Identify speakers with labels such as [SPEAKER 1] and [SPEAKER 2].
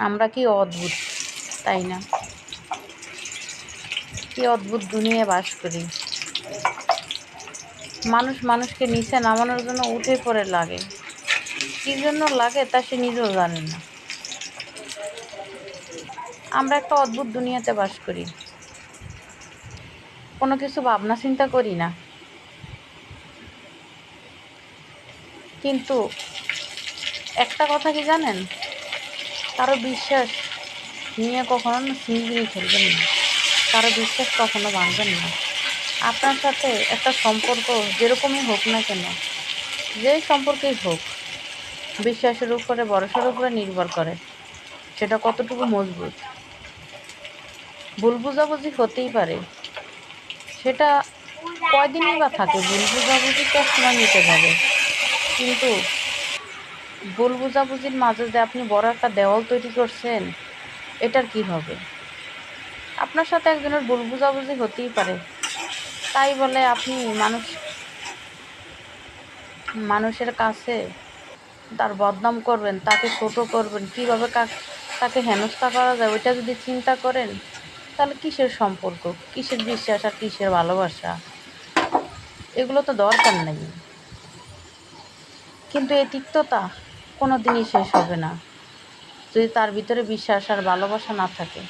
[SPEAKER 1] আমরা কি অদ্ভুত, তাই না? কি অদ্ভুত দুনিয়ায় বাস করি। মানুষ মানুষকে নিচে নামানোর জন্য উঠে পড়ে লাগে, কী জন্য লাগে তা সে নিজেও জানে না। আমরা একটা অদ্ভুত দুনিয়াতে বাস করি, কোনো কিছু ভাবনা চিন্তা করি না, কিন্তু একটা কথা কি জানেন, কারো বিশ্বাস নিয়ে কখনো ছিনিমিনি খেলবেন না, কারো বিশ্বাস কখনো ভাঙবেন না। আপনার সাথে একটা সম্পর্ক যেরকমই হোক না কেন, যেই সম্পর্কেই হোক, বিশ্বাসের উপরে ভরসার উপরে নির্ভর করে সেটা কতটুকু মজবুত। ভুল বুঝাবুঝি হতেই পারে, সেটা কয়দিনই বা থাকে, ভুল বুঝাবুঝি তো একসময় মিটে যাবে, কিন্তু ভুল বুঝাবুঝির মাঝে যে আপনি বড় একটা দেওয়াল তৈরি করছেন, এটার কি হবে? আপনার সাথে একজনের ভুল বুঝাবুঝি হতেই পারে, তাই বলে আপনি মানুষের কাছে তার বদনাম করবেন, তাকে ছোট করবেন, কীভাবে তাকে হেনস্থা করা যায় ওইটা যদি চিন্তা করেন, তাহলে কিসের সম্পর্ক, কিসের বিশ্বাস আর কিসের ভালোবাসা? এগুলো তো দরকার নেই। কিন্তু এই তিক্ততা কোনো দিনই শেষ হবে না যদি তার ভিতরে বিশ্বাস আর ভালোবাসা না থাকে।